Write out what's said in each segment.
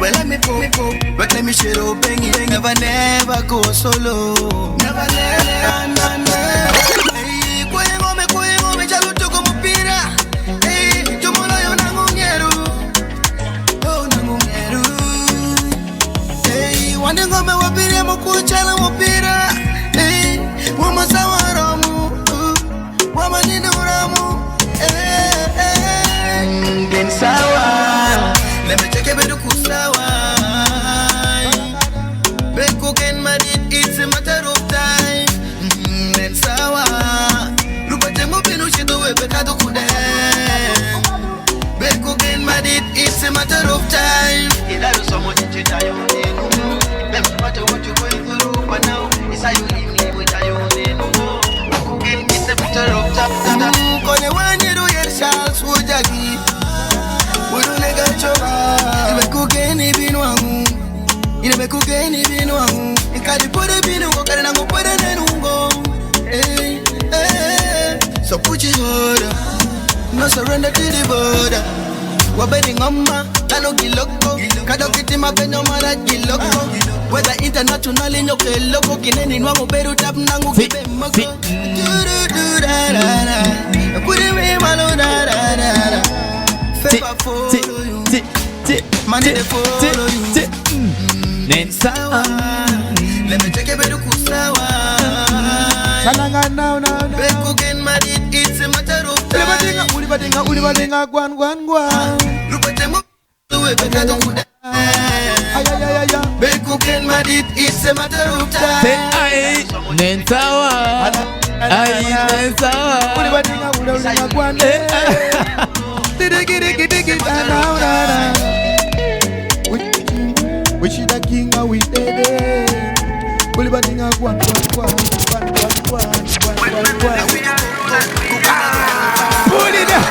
Well, let me pop, but let me share open. Never, never go solo. Never, never. Hey, me chaluto como pira. Hey, yo me lo yo nangungero. Oh, nangungero. Hey, wande ngome wapira mokuchala mopira. Hey, wama sawaramu. Wama ninuramu. Hey, then sawa. Let me check it better kusawa. Beko can marry, it's a matter of time. Then sawa. Lupate mo pinushito we pecado kude. Beko can marry, it's a matter of time. It is so much to die on it. No matter what you're going through, but now it's how you leave me with I on it. Beko can, it's a matter of time. Kone wanyeru yer shals wujagi. Urunega choba. Ibe kugeni binwangu. Ibe kugeni binwangu. Ikadi pore binungo kare nango pore nenungo. Hey, hey. So put your order. No surrender to the border. Wabeni ngoma, kano giloko. Kado kiti mabeno mara giloko. Whether internationally nyoke loko. Kineni nwangu beru tap nangu kibe moko. Put it me malo da da da. Favor follow you. Money they follow you. Then sawa. Let me take a better kusawa. Salanga now. Beko can marry, it's a matter of time. Ulibadinga gwan. Lupate mo we pecado kude. Beko can marry, it's a matter of time. Say aye, then sawa. Aye, then sawa. Ulibadinga gwan. Digi now. We should a king and we dead. Ulibadinga gwan. Put it down.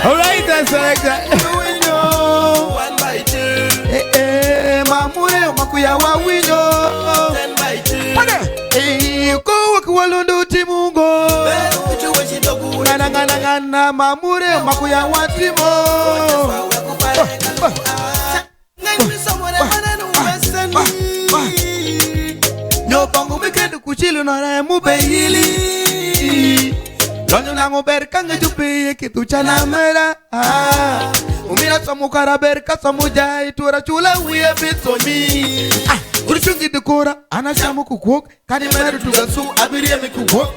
All right, that's like that. One by two. Mamure makuya wa winyo. 10 by 2. Ko wakwalondo timungo. Ngana mamure makuya wa timo. Nyo bongo mekendo kuchilu na mube hili. Donyo nango berka ngejupe kitu chana mera. Umira samu karaberka samu jai tura chula uye bitsomi. Urishungi dekora anashamu kukuk kani meru tugasu abiria mikukuk.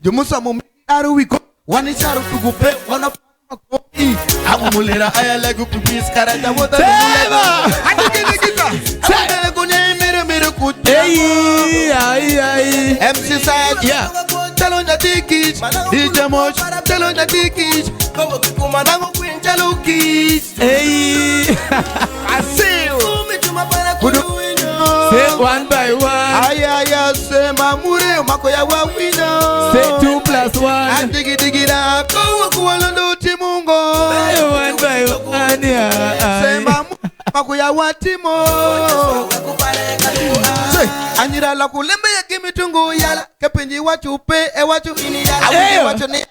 Jumu samu aru wiko wani charu tugupe wana makopi. Amu mulera aya legu kupis karata wota. Seva. Adigita. Seva kunye mere kutte. Ay. MC Sajj. Yeah. Tell on the tickets, DJ Mosh. Tell on the tickets, go kuma nango queen tell kids. Hey. I see you. Say one by one. Aya say mamure makoya wa wino. Say 2 plus 1. Digi da go kuwalondo timungo. One by one. Yeah. Say mamure makoya wa timo. Say anyira la kulembe ya kimitungu yala kepenji wachupe wachu ini yala wachu ni.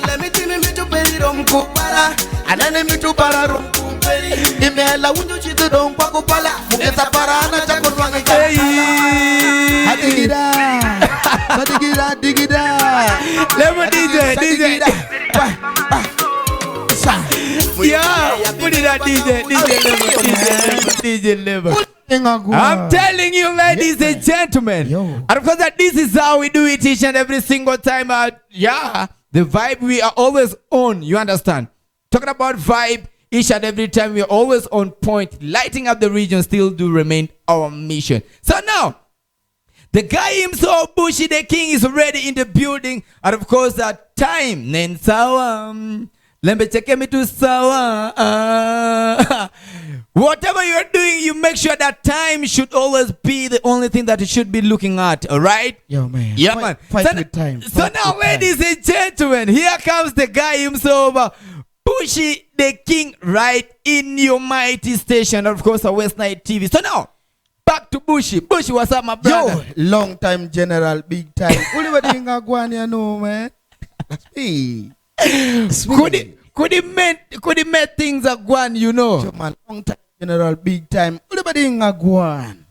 Let me tell me to pay rom kupara. Anane mi to para rom kumperi. Imela unju chitu rom kwa kupala. Muketa para na chako nwanga kai. Digida. Let me DJ. Yeah, put it at DJ level. I'm telling you, ladies and gentlemen. And of course, that this is how we do it each and every single time. The vibe we are always on. You understand? Talking about vibe each and every time, we are always on point. Lighting up the region still do remain our mission. So now, the guy himself, Bushi the King, is already in the building. And of course, that time, Nensawa. Let me take me to Sawa. Whatever you're doing, you make sure that time should always be the only thing that you should be looking at. All right? Yo, man. Yeah, man. Fight with time. So now, ladies and gentlemen, here comes the guy himself, Bushi the King, right in your mighty station. Of course, West Night TV. So now, back to Bushi. Bushi, what's up, my brother? Yo, long time general, big time. Ulibadinga gwani no, man. That's me. could he make things a gwan, you know? So man, long time, general, big time. Everybody in a gwan.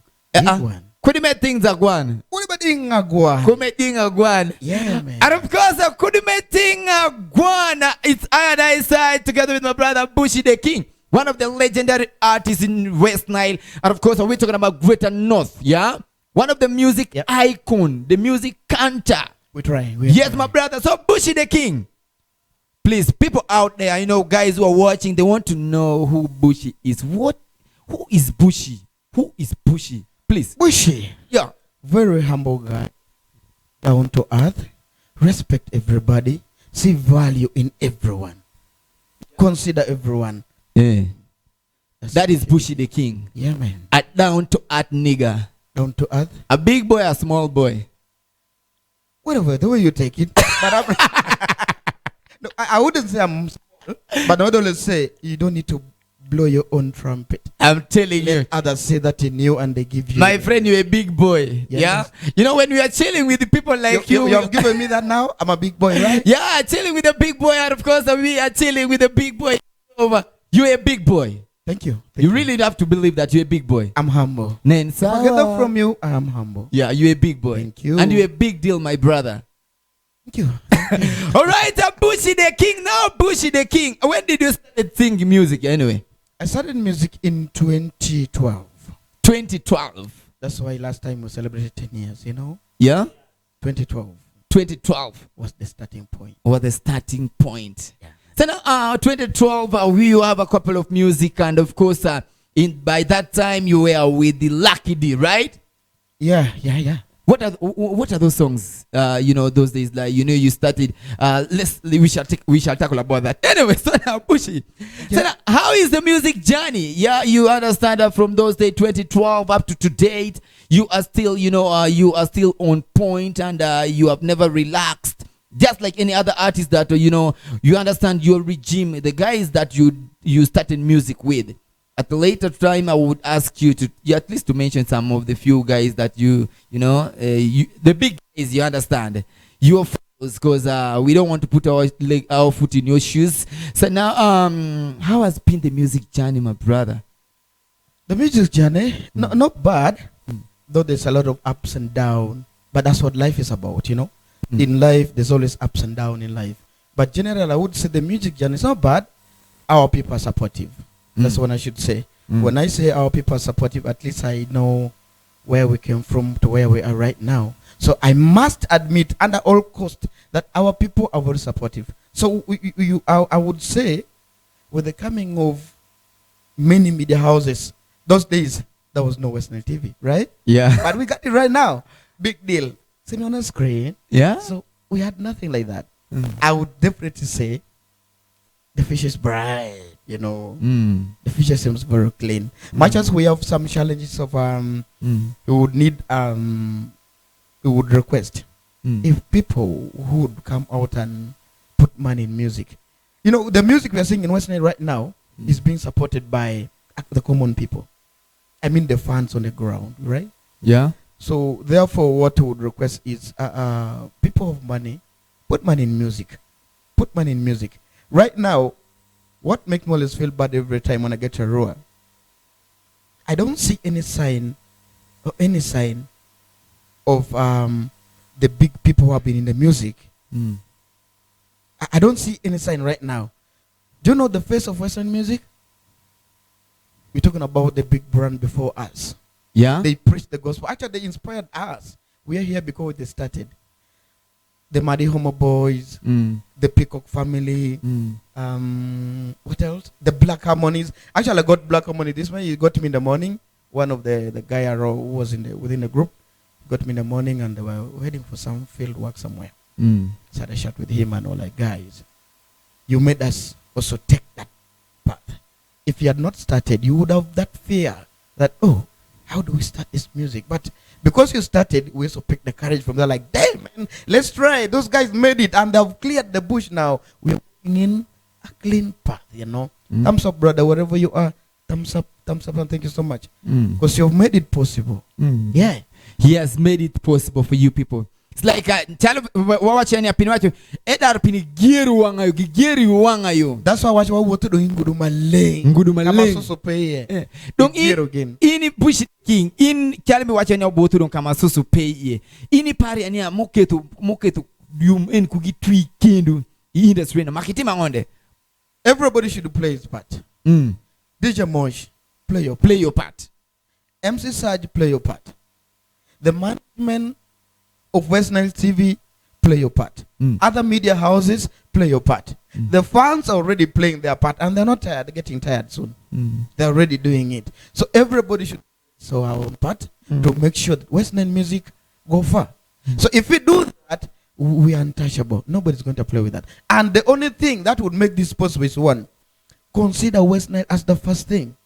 Could he make things a gwan? Everybody in a gwan. Could make things a gwan. Yeah, man. And of course, could he make things a gwan? It's I and I side together with my brother Bushy the King, one of the legendary artists in West Nile. And of course, we're talking about Greater North, yeah? One of the music icon, the music cantor. We're trying. Yes, my brother. So Bushy the King. Please, people out there, you know, guys who are watching, they want to know who Bushy is. Who is Bushy? Who is Bushy? Please. Bushy. Yeah. Very humble guy. Down to earth. Respect everybody. See value in everyone. Consider everyone. Yeah. That is Bushy the King. Yeah, man. A down to earth nigga. Down to earth. A big boy, a small boy. Whatever, the way you take it. But no, I wouldn't say I'm small. But I would always say you don't need to blow your own trumpet. I'm telling you. Others say that in you and they give you. My friend, you're a big boy. Yes. Yeah. You know, when we are chilling with the people like you. You have given me that now? I'm a big boy, right? Yeah, chilling with a big boy. And of course, we are chilling with a big boy. You're a big boy. Thank you. You really have to believe that you're a big boy. I'm humble. Nensa. I get that from you. I am humble. Yeah, you're a big boy. Thank you. And you're a big deal, my brother. Thank you. All right, Bushy the King. Now, Bushy the King. When did you start singing music anyway? I started music in 2012. 2012. That's why last time we celebrated 10 years, you know? Yeah? 2012 2012 was the starting point. was the starting point. Yeah. So now, 2012, we have a couple of music, and of course, by that time you were with the Lucky D, right? Yeah. What are those songs? You know, those days, like, you know, you started. We shall tackle about that. Anyway, so now Bushy. So now, how is the music journey? Yeah, you understand that from those days, 2012 up to date, you are still, you know, you are still on point, and you have never relaxed. Just like any other artist that, you know, you understand your regime, the guys that you started music with. At a later time, I would ask you to at least to mention some of the few guys that you know, the big guys, you understand. Your because we don't want to put our foot in your shoes. So now, how has been the music journey, my brother? The music journey, not bad, though there's a lot of ups and downs. But that's what life is about, you know. In life, there's always ups and downs in life. But generally, I would say the music journey is not bad. Our people are supportive. That's what I should say. When I say our people are supportive, at least I know where we came from to where we are right now. So I must admit, under all costs, that our people are very supportive. So I would say, with the coming of many media houses, those days, there was no Western TV, right? Yeah. But we got it right now. Big deal. See me on the screen. Yeah. So we had nothing like that. I would definitely say the fish is bright, you know. The future seems very clean. Much as we have some challenges of we would need we would request if people would come out and put money in music. You know, the music we are singing in Western right now is being supported by the common people. I mean the fans on the ground, right? Yeah. So therefore, what we would request is people have money, put money in music. Put money in music. Right now, what makes me always feel bad every time when I get a roar, I don't see any sign of the big people who have been in the music. I don't see any sign right now. Do you know the face of Western music? We're talking about the big brand before us. Yeah. They preached the gospel. Actually, they inspired us. We are here because they started. The Muddy Homo Boys, the Peacock Family, what else? The Black Harmonies. Actually, I got Black Harmony this way. He got me in the morning. One of the guy who was within the group got me in the morning, and they were heading for some field work somewhere. So I had a chat with him and all, like, guys, you made us also take that path. If you had not started, you would have that fear that, oh, how do we start this music? But because you started, we also picked the courage from there, like, damn, man, let's try. Those guys made it, and they've cleared the bush now. We're walking in a clean path, you know. Thumbs up, brother, wherever you are. Thumbs up, and thank you so much. Because you've made it possible. Yeah. He has made it possible for you people. It's like chalo wawachani apini wacho edar pini gieru wangayo. That's why watch what to do ngudu maleng. Kama susu peye. Dong ini push king in chalo wachani obotu dong kama susu peye. Ini pari ania moketu yum en kugi twi kendo industry na makitima ngonde. Everybody should play his part. DJ Mosh, play your part. MC Sajj, play your part. The management of West Nile TV, play your part. Other media houses, play your part. The fans are already playing their part and they're not tired, they're getting tired soon. They're already doing it. So everybody should do our own part to make sure that West Nile music go far. So if we do that, we are untouchable. Nobody's going to play with that. And the only thing that would make this possible is one, consider West Nile as the first thing.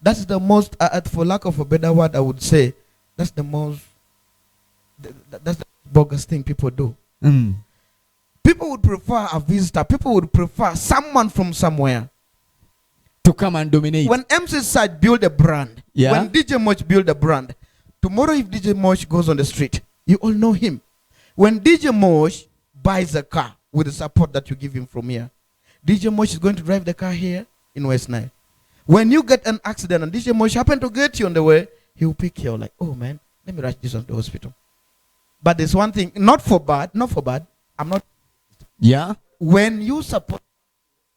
That's the most, for lack of a better word, I would say, that's the most, that's the bogus thing people do. People would prefer a visitor. People would prefer someone from somewhere to come and dominate. When MC Sajj build a brand, when DJ Mosh build a brand, tomorrow if DJ Mosh goes on the street, you all know him. When DJ Mosh buys a car with the support that you give him from here, DJ Mosh is going to drive the car here in West Nile. When you get an accident and DJ Mosh happen to get you on the way, he will pick you like, oh man, let me rush this on the hospital. But there's one thing, not for bad. I'm not. Yeah. When you support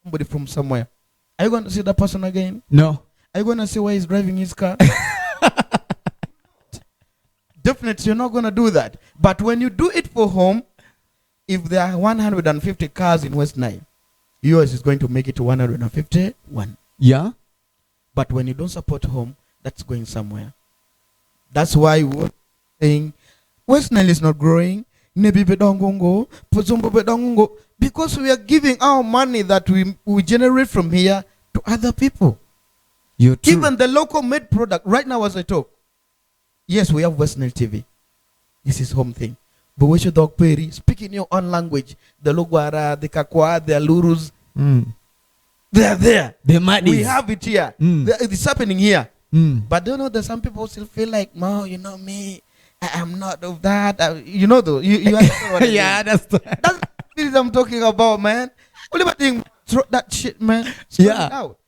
somebody from somewhere, are you going to see that person again? No. Are you going to see where he's driving his car? Definitely, you're not going to do that. But when you do it for home, if there are 150 cars in West Nile, yours is going to make it to 151. Yeah. But when you don't support home, that's going somewhere. That's why we're saying West Nile is not growing. Because we are giving our money that we generate from here to other people. Even the local made product, right now as I talk, yes, we have West Nile TV. This is home thing. But we should talk Peri, speaking your own language. The Logwara, the Kakwa, the Alurus. They are there. We have it here. It's happening here. But don't know that some people still feel like, no, you know me, I am not of that. You know though. You understand what I mean? Yeah, that's what I'm talking about, man. Only one thing, throw that shit, man. It out.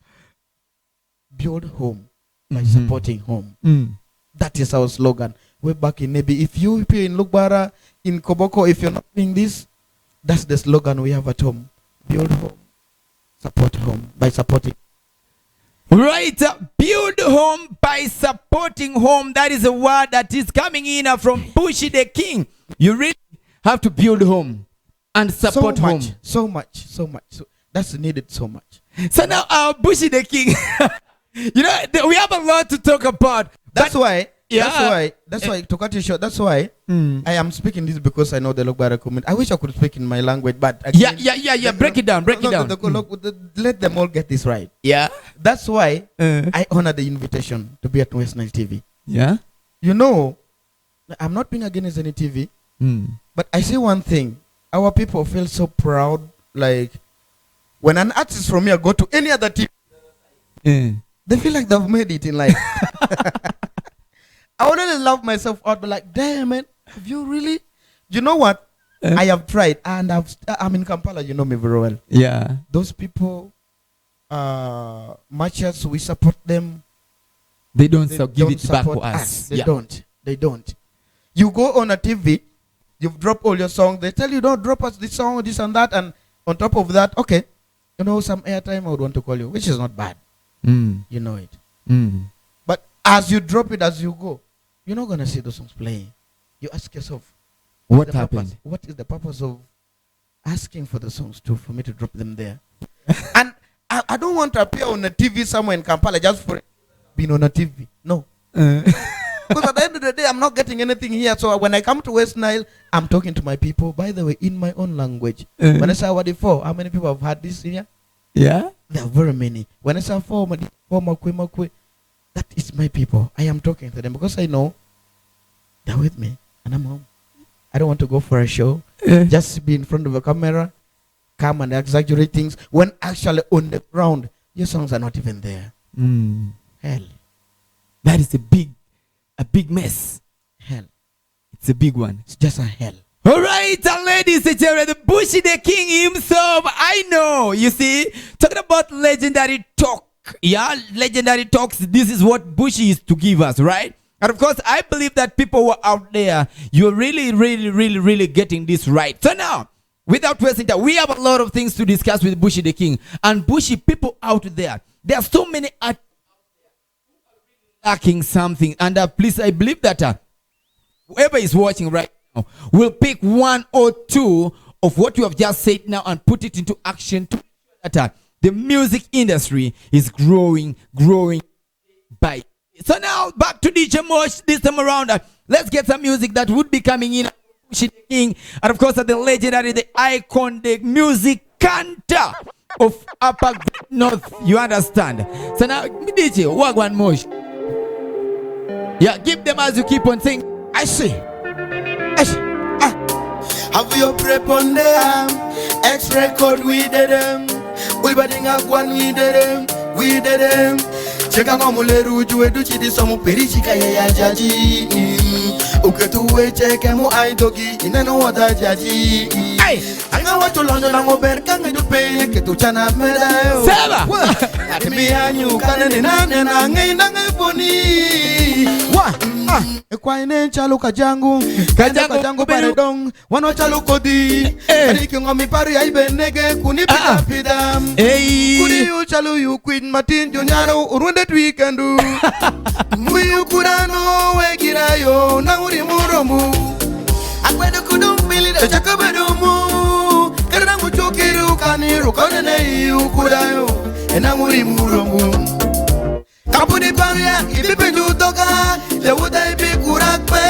Build home by supporting home. That is our slogan. We're back in Nebi. If you're in Lugbara, in Koboko, if you're not doing this, that's the slogan we have at home. Build home. Support home by supporting. Right. Build home by supporting home. That is a word that is coming in from Bushy the King. You really have to build home and support home. So much. So that's needed so much. So now Bushy the King, you know, we have a lot to talk about. That's why, to cut it short, that's why I am speaking this because I know the Logbara community. I wish I could speak in my language, but again, break it down. Let them all get this right. Yeah. That's why I honor the invitation to be at West Nile TV. Yeah. You know, I'm not being against any TV, but I say one thing. Our people feel so proud, like when an artist from here go to any other TV, they feel like they've made it in life. I wouldn't love myself out, but like, damn man, have you really? You know what? I have tried, and I'm in Kampala. You know me very well. Yeah. Those people, much as we support them, they don't give it back to us. They don't. You go on a TV, you've dropped all your songs. They tell you don't drop us this song, this and that, and on top of that, okay, you know, some airtime I would want to call you, which is not bad. You know it. But as you drop it, as you go, you're not gonna see those songs playing. You ask yourself, what happened? What is the purpose of asking for the songs for me to drop them there? And I don't want to appear on a TV somewhere in Kampala just for being on a TV. No. Because at the end of the day, I'm not getting anything here. So when I come to West Nile, I'm talking to my people, by the way, in my own language. When I say Wadifo, how many people have had this here? Yeah. There are very many. When I say Makwe, that is my people. I am talking to them because I know they're with me and I'm home. I don't want to go for a show. Just be in front of a camera, come and exaggerate things. When actually on the ground, your songs are not even there. Hell. That is a big mess. Hell. It's a big one. It's just a hell. All right, and ladies and gentlemen, the Bushy the King himself. I know, you see, talking about legendary talk. Yeah, legendary talks. This is what Bushy is to give us, right? And of course, I believe that people who are out there, you're really getting this right. So now, without wasting time, we have a lot of things to discuss with Bushy the King. And Bushy, people out there are so many artists lacking something. And please, I believe that whoever is watching right now will pick one or two of what you have just said now and put it into action to make sure that the music industry is growing by. So now back to DJ Mosh this time around. Let's get some music that would be coming in. Bushy the King, and of course the legendary, the icon, the music canter of Upper North. You understand? So now DJ, Wagwan Mosh. Yeah, give them as you keep on saying. I see. Have your prep on them? X record we did them. We batting up one we did them. Cheka ngomule ruju educhi di somu perichika ya jaji. Uketuwe cheke mu aidogi ineno wada jaji. Anga watu londo na ngober kanga dupe ke tu chana medayo. Seba. Atimi anyu kanene na ngai boni. Kwa ine chalo kajangu paredong wano chalo kodi Eriki ngomi pari ya ibenege kunipita pidam Kuri yu chalo yu queen matin jonyaro urunde twikendu Mwiyu kurano wegira yo na uri muromu Akwedu kudumbili de chakabedumu Kerana muchokiru kaniru kanene yu kurayo Ena uri muromu Kapuni paria ibipe jutoka Le wuda ibi kurakpe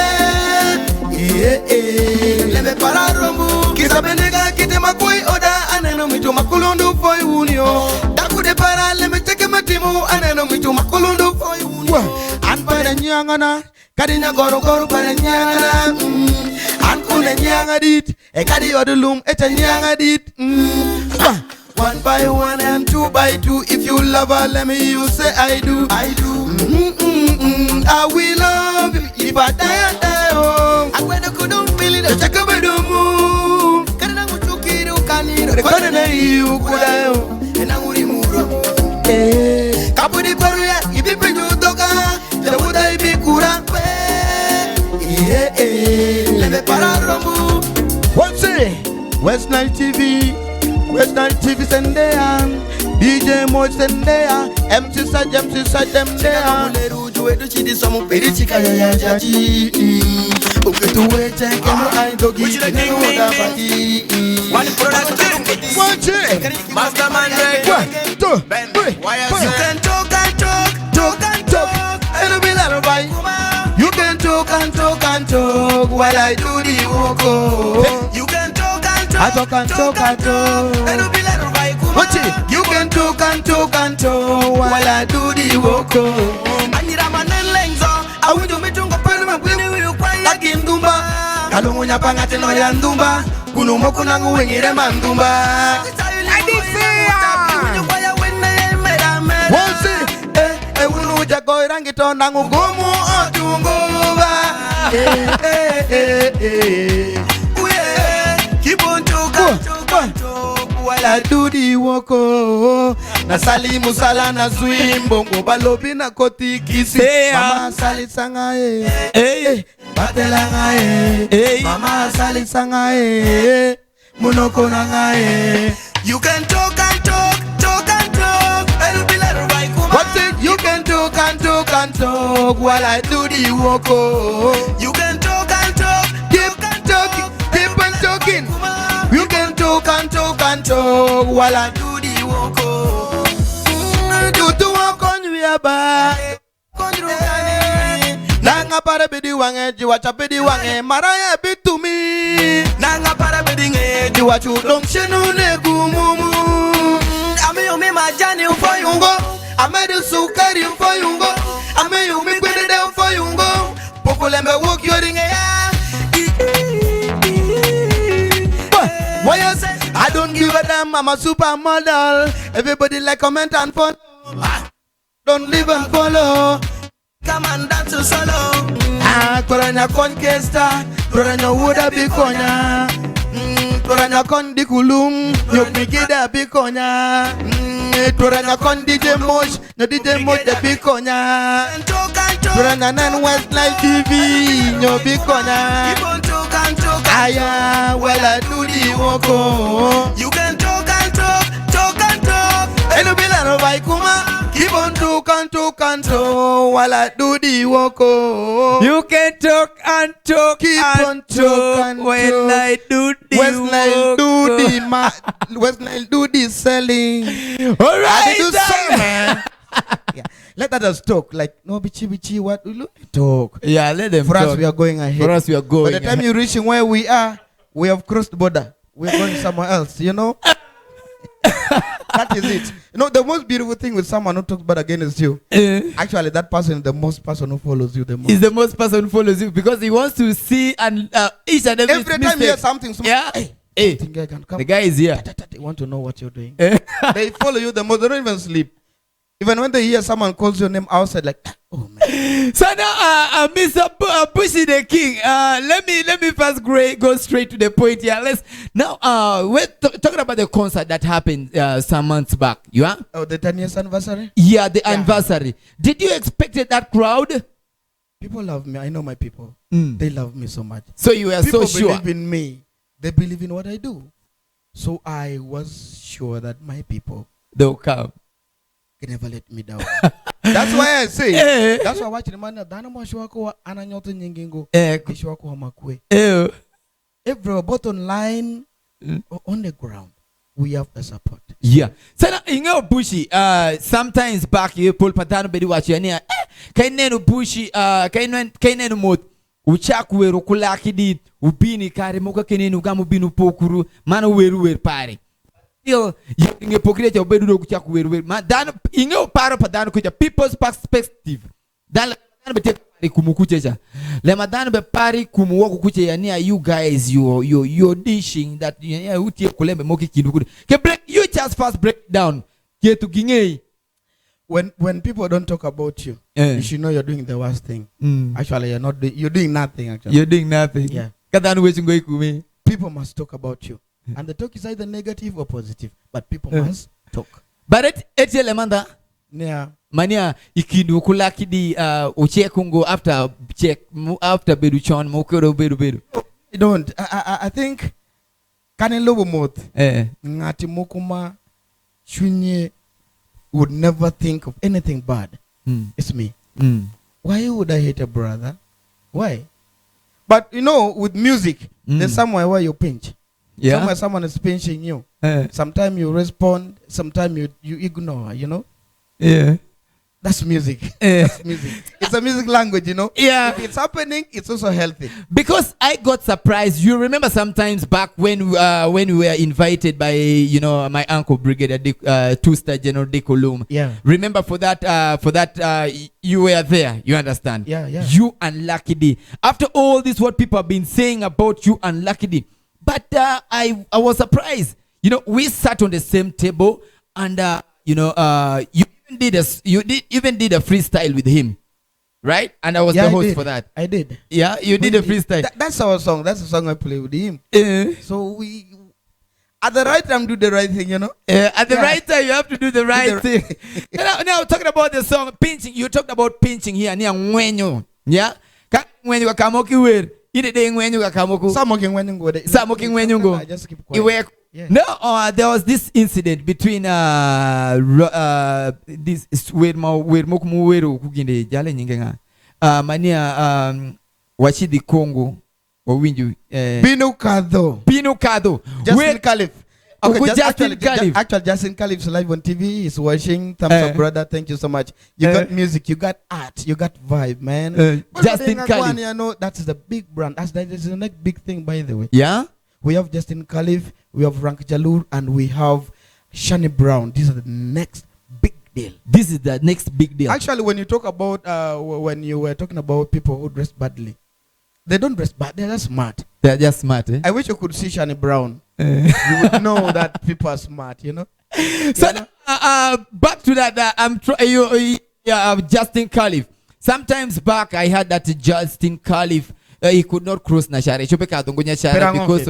Lebe para rombu Kisa benega kite makui oda Aneno mitu makulundu foi unio Dakude para leme cheke matimu Aneno mitu makulundu foi unio An pada nyangana Kadinya goro pada nyangana An kune nyangadit kadi odulum echa nyangadit One by one and two by two. If you love her, let me you say I do. I will love you if I die. Oh, I went to couldn't feel it. Check a bit of moon. Can I go to Kiru? Can you could and I would remove. Kapudi Paria, if you bring your dog, there would I be Kura? Let me paramu. What's it? West Nile TV. West Nile TV send there, DJ Mosh send there, MC Sajj them there. Uleruju educhi di somu perichika ya jaji. Uketuwe cheke mu aidogi nenu wada pati. One production. Watch it. Masterman break. 1, 2, 3. You can talk and it'll be like a You can talk while I do the walk. You can talk. I talk. Watch it. You can talk while I do the walk. I need a man and legs on. I will do me to go permanent with you. Like in Dumba. I don't want your pangate no yandumba. Kunumoku nangu wengire mandumba. I did say Watch it. Unu jago irangito nangu gomu otunguba. Keep on talking while I do the walk. Na sali musala na zwimbo ngobalobi na koti kisi. Mama sali sanga batela nga Mama sali sanga munoko na nga You can talk I'll be like right kuma. What's it? You can talk while I do the walk. You can talk. You can talk while I do the walk. Do to walk on your back. Nanga para bedi wange jiwacha bedi wange maraya bitu mi. Nanga para bedi nge jiwachu dong shenu ne gumumu. Ame yo me majani ufo yungo. Ame du sukari ufo yungo. Ame yo me kwede de ufo yungo. Pokulembe walk yoringe ya. Why you say? I don't give a damn, I'm a supermodel. Everybody like, comment and follow. Don't live and follow. Come and dance to solo. Toranya conquesta, toranya woda bikonya. Toranya con di kulum, yok mikida bikonya. Toranya con DJ Mosh, no DJ Mosh de bikonya. Toranya nan West Nile TV, no bikonya. Aya, well I do the woko. You can talk and talk, talk and talk. Eno bila no vai kuma. Keep on talk and talk while I do the woko. You can talk and talk. Keep on talk and when talk. I do the West Nile do woko. the West Nile do the selling. All right, I do sell, man. Yeah. Let others talk. Like no bichi what we look talk. Yeah, let them For talk. us we are going ahead. For us we are going. By the time you're reaching where we are, we have crossed the border. We're going somewhere else, you know? That is it. You know, the most beautiful thing with someone who talks bad against you, actually, that person is the most person who follows you the most. Is the most person who follows you because he wants to see and each and every time you hear something, yeah. Hey, I can come. The guy is here. They want to know what you're doing. They follow you the most. They don't even sleep. Even when they hear someone calls your name outside, like, oh man. So now, Mr. Bushy the King, let me first go straight to the point here. Let's now we're talking about the concert that happened some months back. You are? Oh, the 10 years anniversary? Yeah, the anniversary. Did you expect that crowd? People love me. I know my people. Mm. They love me so much. So you were People so sure. believe in me. They believe in what I do. So I was sure that my people They'll come. can never let me down. That's why I say. That's why I watch the man. Dana mwashwako ananyoto nyingingo. Kishwako hamakwe. Every bottom line on the ground, we have the support. Yeah. So now, ingo Bushy, sometimes back you pull patano bedi wachi ania. Kainenu Bushy, kainenu mot. Uchaku weru kulaki ubini kare moka kenenu gamu binu pokuru mana weru pare. Still, inge pokire cha ubedu kuchaku weru ma dan inge paro padano kucha people's perspective. Dan bete pari kumukuchecha. Le madano be pari kumuwako kuche yani you guys you're dishing that ya utie kulembe moki kinukuri. Ke break you just first break down. Ke to ginge. When people don't talk about you, you should know you're doing the worst thing. Actually, you're doing nothing. Actually, you're doing nothing. Yeah. People must talk about you, and the talk is either negative or positive. But people must talk. But it's elemanda. Yeah. Mania ikindu kulakidi uchekungo after beduchon mokoro bedu. I don't. I think kanelo mot. Ngati mokuma shunye would never think of anything bad. It's me. Why would I hate a brother? Why? But you know, with music, there's somewhere where you pinch. Yeah. Somewhere someone is pinching you. Sometimes you respond, sometimes you ignore, you know? Yeah. That's music. That's music. It's a music language, you know? Yeah. If it's happening, it's also healthy. Because I got surprised. You remember sometimes back when we were invited by, you know, my uncle Brigadier Two-Star General Dikolum. Yeah. Remember for that, you were there. You understand? Yeah, yeah. You and Lucky D. After all this, what people have been saying about you and Lucky D. But I was surprised. You know, we sat on the same table and, you know, you even did a freestyle with him, right? And I was the host for that. I did. Yeah, you did a freestyle. That's our song. That's the song I play with him. So we, at the right time, do the right thing, you know? At the right time, you have to do the right thing. now, talking about the song, pinching. You talked about pinching here. Yeah? When you are kamoki weird. When you are kamoku. Samoking when you go. I just keep quiet. Yeah. No, there was this incident between this where mokumu weru kuginde jale nyingenga mania wachidi Congo owinju Binu Kado Justin Caliph. Okay, actually, Justin Caliph's live on TV. He's watching. Thumbs up, brother. Thank you so much. You got music, you got art, you got vibe, man. Justin Caliph. You know, that's the big brand. That is the next big thing, by the way. Yeah. We have Justin Caliph, we have Rank Jalur, and we have Shani Brown. These are the next big deal. This is the next big deal. Actually, when you talk about, when you were talking about people who dress badly, they don't dress bad. They're just smart. They're just smart. Eh? I wish you could see Shani Brown. You would know that people are smart, you know. So back to that. I'm Justin Caliph. sometimes back I heard that Justin Caliph he could not cross Nashara. Because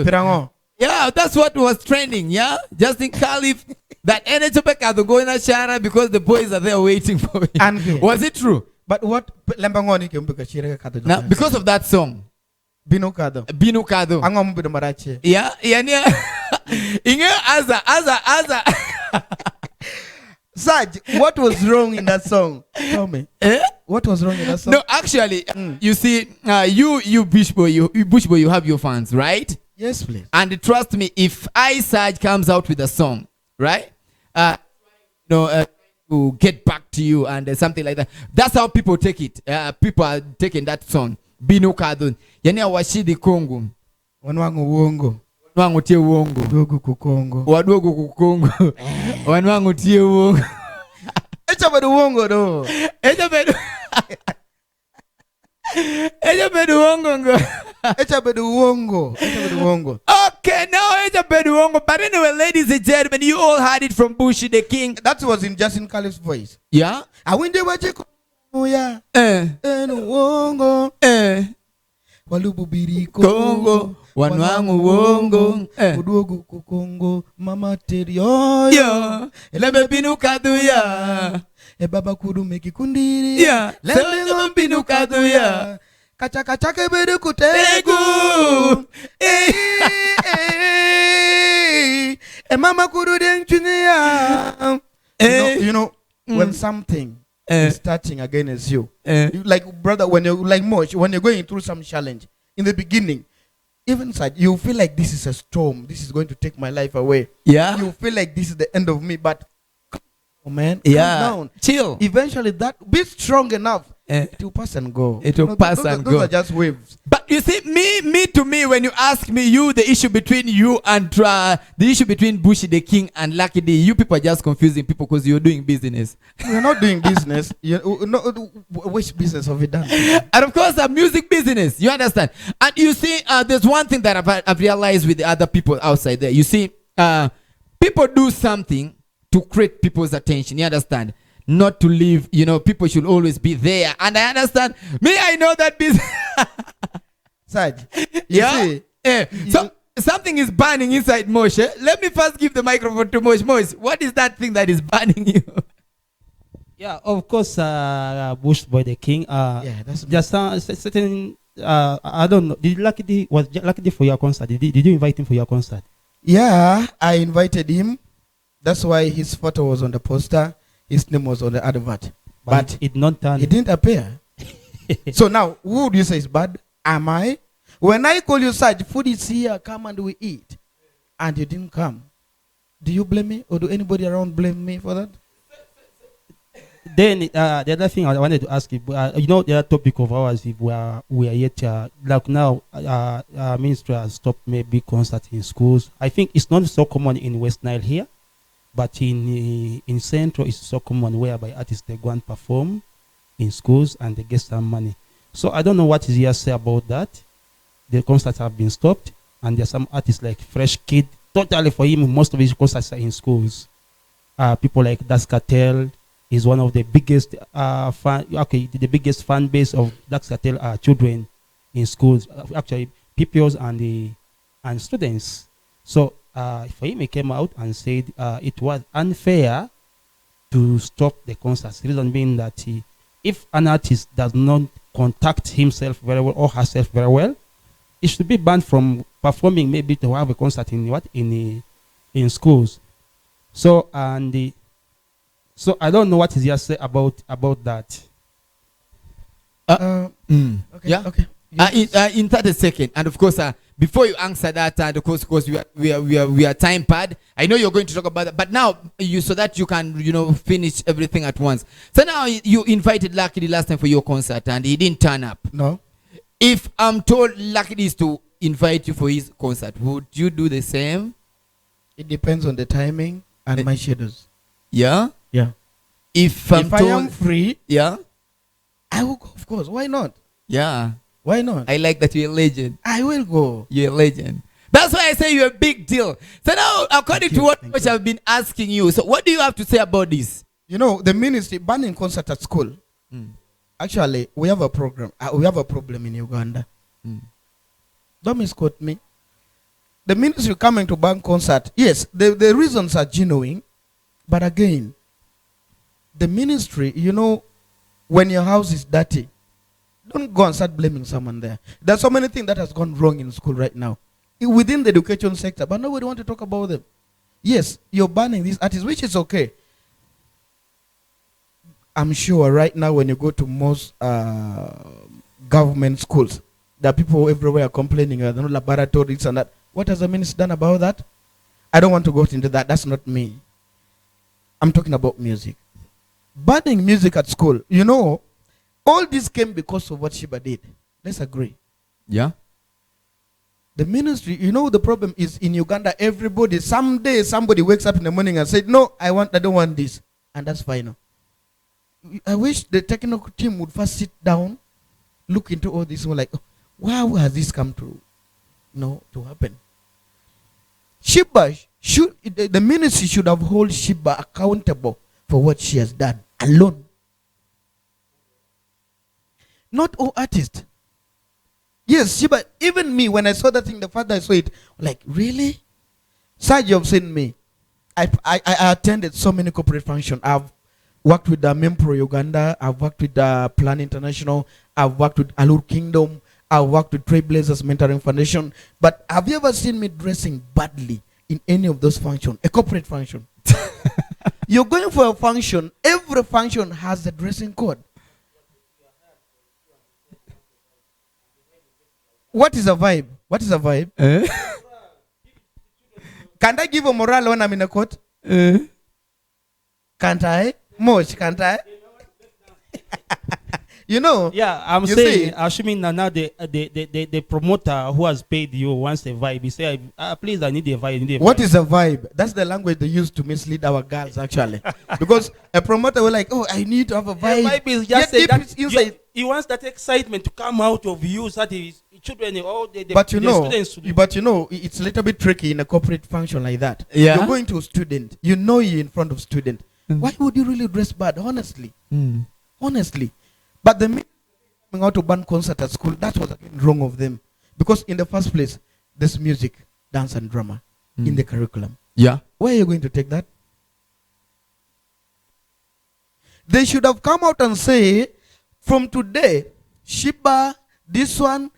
yeah, that's what was trending. Yeah, Justin Caliph that Enechopeka go in Nashara because the boys are there waiting for him. Was it true? But what Now, because of that song. Binukado. Yeah. Inge Aza. Sajj, what was wrong in that song? Tell me. What was wrong in that song? No, actually, you see, you Bush boy, you have your fans, right? Yes, please. And trust me, if Sajj comes out with a song, right? To get back to you and something like that. That's how people take it. People are taking that song. Binu kadun. Yani washidi Kongo. Wanwangu uongo. Wanwangu tie uongo. Wadogo kukongo. Wadogo kukongo. Wanwangu tie uongo. Echa bedu uongo do. Echa bedu uongo. Echa bedu uongo. Okay, now Echa bedu uongo. But anyway, ladies and gentlemen, you all heard it from Bushi the King. That was in Justin Caliph's voice. Yeah? I went there Uya. Uongo. Walubu biri Kongo. Wanwangu uongo. Wadogo kukongo. Mama terio. Yo. Lebe binu kaduya. Baba kudu meki kundiri. Yeah. Lebe binu kaduya. Kacha kebedu kutegu. Mama kudu denchunia. You know, when something is starting against you, like brother, when you're like Mosh, when you're going through some challenge in the beginning, even Sajj, you feel like this is a storm, this is going to take my life away. Yeah. You feel like this is the end of me, but oh man, calm down. Chill. Eventually that be strong enough. It will pass and go. It will pass and go. Those are just waves. But you see, me, when you ask me, the issue between you and the issue between Bushi the King and Lucky D, you people are just confusing people because you're doing business. We're not doing business. Which business have we done? And of course, music business. You understand? And you see, there's one thing that I've realized with the other people outside there. You see, people do something to create people's attention. You understand? Not to leave, people should always be there. And I understand. Me, I know that business. Sajj, yeah. So something is burning inside Mosh. Let me first give the microphone to Mosh. Mosh, what is that thing that is burning you? Yeah, of course, Bush Boy the King. That's just certain. I don't know. Did Lucky D for your concert? Did you invite him for your concert? Yeah, I invited him. That's why his photo was on the poster. His name was on the advert. But it didn't appear. So now, who would you say is bad? Am I? When I call you Sajj, food is here, come and we eat. And you didn't come. Do you blame me? Or do anybody around blame me for that? Then the other thing I wanted to ask you, the other topic of ours, if we are yet, like now, ministry has stopped maybe concerts in schools. I think it's not so common in West Nile here. But in Central, it's so common whereby artists, they go and perform in schools and they get some money. So I don't know what is here say about that. The concerts have been stopped, and there are some artists like Fresh Kid. Totally for him, most of his concerts are in schools. People like Das Cartel is one of the biggest the biggest fan base of Das Cartel are children in schools. Actually, pupils and students. So for him, he came out and said it was unfair to stop the concerts. The reason being that if an artist does not contact himself very well or herself very well, it should be banned from performing, maybe to have a concert in schools. So so I don't know what is just say about that. Okay. Yeah. Okay. In 30 seconds, and of course, before you answer that, and of course, we are time pad. I know you're going to talk about that, but now so that you can finish everything at once. So now you invited Lucky last time for your concert, and he didn't turn up. No. If I'm told Lucky is to invite you for his concert, would you do the same? It depends on the timing and my schedules. Yeah. Yeah. If I am free, yeah, I will go. Of course. Why not? Yeah. Why not? I like that you're a legend. I will go. You're a legend. That's why I say you're a big deal. So now, according to what I've been asking you, so what do you have to say about this? The ministry banning concert at school Actually, we have a program. We have a problem in Uganda. Don't misquote me. The ministry coming to ban concert. Yes, the reasons are genuine, but again, the ministry, you know, when your house is dirty, don't go and start blaming someone there. There's so many things that has gone wrong in school right now, within the education sector, but nobody want to talk about them. Yes, you're banning these artists, which is okay. I'm sure right now when you go to most government schools, there are people everywhere complaining about the laboratories and that. What has the minister done about that? I don't want to go into that. That's not me. I'm talking about music. Banning music at school. You know, all this came because of what Sheba did. Let's agree. Yeah. The ministry, you know, the problem is in Uganda, everybody, someday somebody wakes up in the morning and said, no, I don't want this. And that's final. I wish the technical team would first sit down, look into all this, and like, oh, how has this come to happen? Sheba the ministry should have held Sheba accountable for what she has done alone. Not all artists. Yes, Sheba, even me, when I saw that thing, the first I saw it, like, really? Sajj, you've seen me. I attended so many corporate functions. I've worked with the Mempro Uganda. I've worked with the Plan International. I've worked with Allure Kingdom. I've worked with Trailblazers Mentoring Foundation. But have you ever seen me dressing badly in any of those functions? A corporate function. You're going for a function. Every function has a dressing code. What is a vibe? What is a vibe? Can't I give a morale when I'm in a court? Can't I? Mosh, can't I? You know? Yeah, I'm saying, assuming now the promoter who has paid you wants a vibe, he say, please, I need a vibe. What is a vibe? That's the language they use to mislead our girls, actually. Because a promoter will like, oh, I need to have a vibe. A vibe is just that he wants that excitement to come out of you, so that his children, but you know, it's a little bit tricky in a corporate function like that. Yeah. You're going to a student. You know you're in front of student. Why would you really dress bad? Honestly. Honestly. But the coming out to ban concert at school, that was again wrong of them. Because in the first place, there's music, dance and drama in the curriculum. Yeah. Where are you going to take that? They should have come out and say, from today, Sheba, this one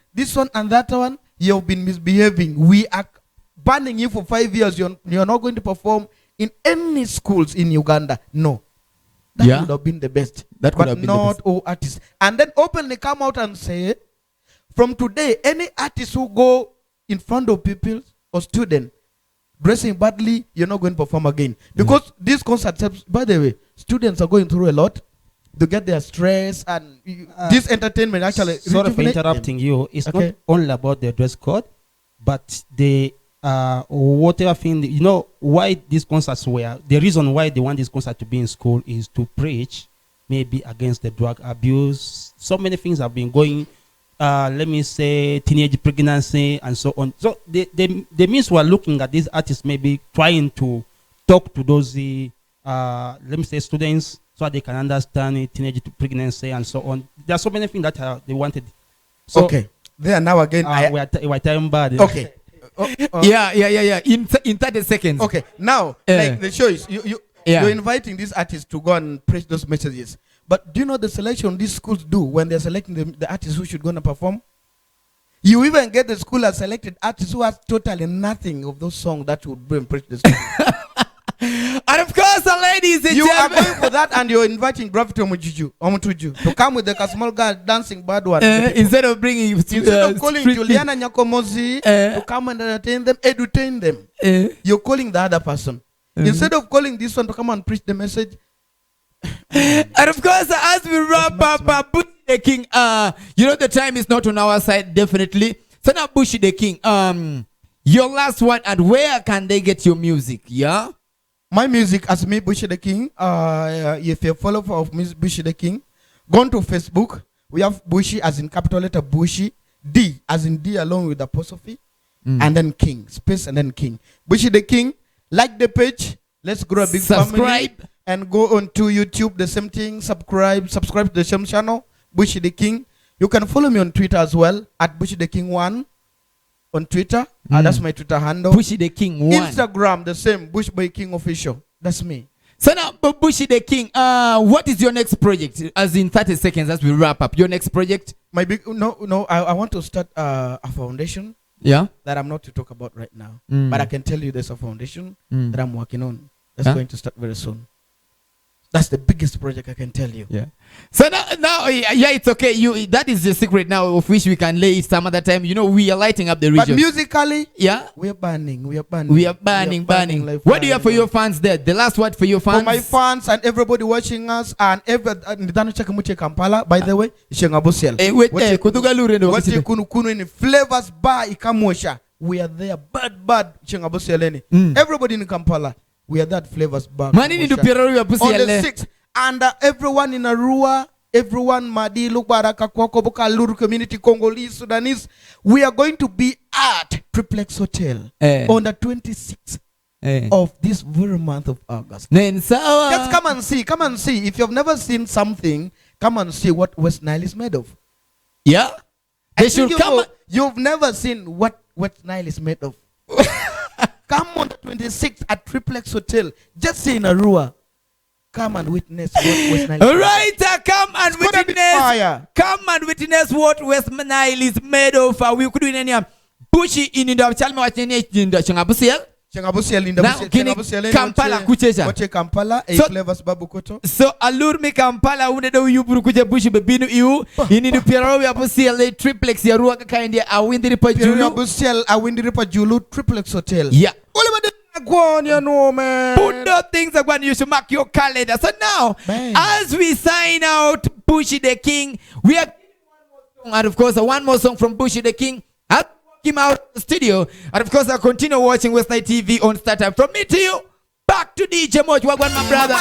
and that one, you've been misbehaving. We are banning you for 5 years. You're not going to perform in any schools in Uganda. No. That would have been the best. That would have been not the best. all artists. And then openly come out and say, from today, any artist who go in front of people or students dressing badly, you're not going to perform again. Because these concerts, by the way, students are going through a lot to get their stress and this entertainment actually. Sorry for interrupting you. It's not only about the dress code, but the whatever thing, you know, why these concerts were, the reason why they want this concert to be in school is to preach maybe against the drug abuse. So many things have been going, let me say, teenage pregnancy and so on. So the means we're looking at these artists maybe trying to talk to those, let me say, students so they can understand teenage pregnancy and so on. There are so many things that they wanted. So, okay. There now again. We're time bad. Okay. Yeah. In 30 seconds. Okay. Now, like the choice, you're inviting these artists to go and preach those messages. But do you know the selection these schools do when they're selecting the artists who should go and perform? You even get the school has selected artists who has totally nothing of those songs that would bring preach the school. And of course, ladies and you are gentlemen, going for that, and you're inviting Gravity Omutuju to come with the small girl dancing bad one. instead of bringing, Instead of calling Juliana Nyakomozi to come and entertain them, edutain them, you're calling the other person. Instead of calling this one to come and preach the message. And of course, as we wrap up, Bushi the King, you know the time is not on our side, definitely. So now, Bushi the King, your last one, and where can they get your music? Yeah. My music as me, Bushi the King. If you're a follower of Bushi the King, go on to Facebook. We have Bushi as in capital letter Bushi, D as in D along with the apostrophe, and then King, space and then King. Bushi the King. Like the page. Let's grow a big family. And go on to YouTube, the same thing. Subscribe to the same channel. Bushy the King. You can follow me on Twitter as well at Bushy the King 1 on Twitter. That's my Twitter handle. Bushy the King 1. Instagram the same, Bush Boy King Official. That's me. So now, Bushy the King, what is your next project? As in 30 seconds as we wrap up. Your next project? I want to start a foundation. Yeah. That I'm not to talk about right now. But I can tell you there's a foundation that I'm working on. That's going to start very soon. That's the biggest project I can tell you. Yeah. So now, it's okay. That is the secret now of which we can lay it some other time. You know, we are lighting up the region. But musically, yeah, we are burning. Burning. What do you have for your fans there? The last word for your fans? For my fans and everybody watching us and Kampala, by the way, in Flavors Bar Ikamosha. We are there. Bad. Everybody in Kampala. We are that Flavors Bar. On the 6th. And everyone in Arua, everyone Madi, Lubaraka, Kwakoboka, Luru community, Congolese, Sudanese, we are going to be at Triplex Hotel on the 26th of this very month of August. Just come and see. If you've never seen something, come and see what West Nile is made of. Yeah? They should come. You've never seen what West Nile is made of. Come on the 26th at Triplex Hotel. Just say in Arua. Come and witness what West Nile is. All right, come and witness what West Nile is made of. We could do in any Bushy in the Chalma in the Changabusiel. Kampala kuchecha. Wache Kampala Flavors Babukoto. So allure me Kampala unede you burukuja Bushy bebinu iu ini du Pierre Abusiel triplex ya ruwa kaindi awindiri pa Julu. Abusiel awindiri pa Julu triplex hotel. Yeah. Put the things that you should mark your calendar. So now, as we sign out Bushy the King, we are and of course one more song from Bushy the King. I'll walk him out of the studio. And of course I'll continue watching West Night TV on Startup. From me to you, back to DJ Mosh. Wagwan, my brother.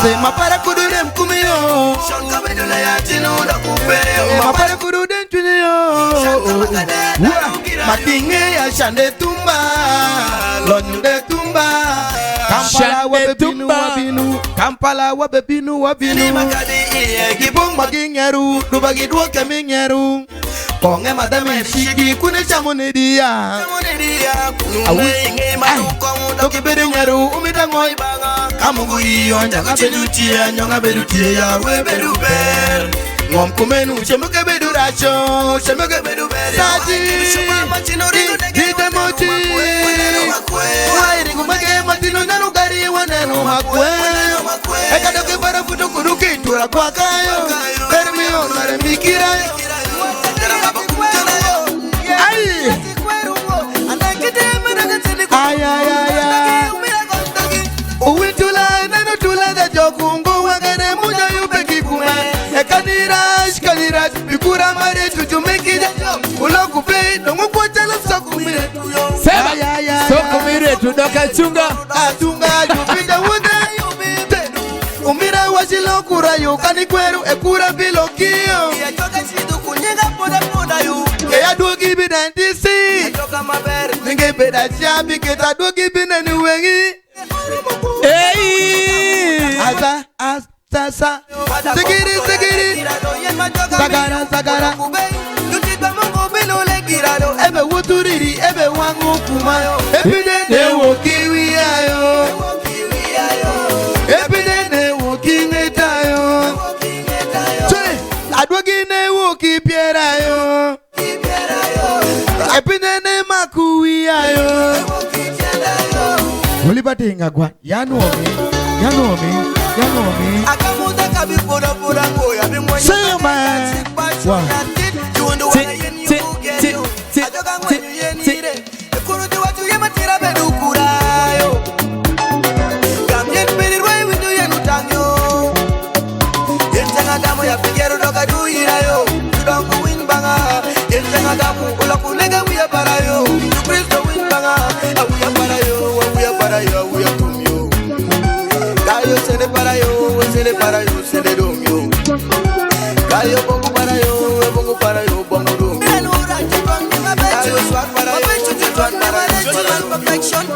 Say mapara kudure mkumio mapara kudure ntunio matinge ya shande tumba londe tumba Kampala wabebinu Gibong magingeru Dubagidwo kemingeru Konge madame shiki kune chamonedia Toki bedengeru umitango ibanga Kamungu iyo njanga bedutia ya webeduber Ngom kumenu shemuke beduracho Shemuke beduber Sajj Dite mochi Wairi kumake matino nanu gari wanenu makwe Eka doke para futu kuruki tura kwa kayo Permi onare mikira Uwintula nanu tula da jokungu Wagane muja yupeki kume Kaniraj Bikura mare tujumekida Uloku pei Nungu kwa chalo sokumire Sema Sokumire tudoka chunga Chunga yupida wude Umira wajilo kura yu Kanikweru ekura bilokio Eya duogi bidantisi Ninge beda chabi Keta duogi binani wengi Asa Sasa Sigiri Sagara Ebe wuturiri Ebe wangu kumayo Ebidene wokiwi ayo Ebidene wokingetayo Adwagine wokipierayo Ebidene makuwi ayo Mulibate ingagwa Yanu omi Akamuza kabipura pura ngoya bimwe Sema Wa Ekuruti watu yematira bedukurayo Kamyen pilirwe windu yenutangyo Yentenga damu ya pigeru doka duhirayo Tudongo winbanga Yentenga damu ulakulega uya parayo Kristo winbanga Awuya parayo tumyo Kayo sende parayo sende domyo Ayo bongo para yo, bongo room. Ayo swag para yo, swag para yo. Perfection,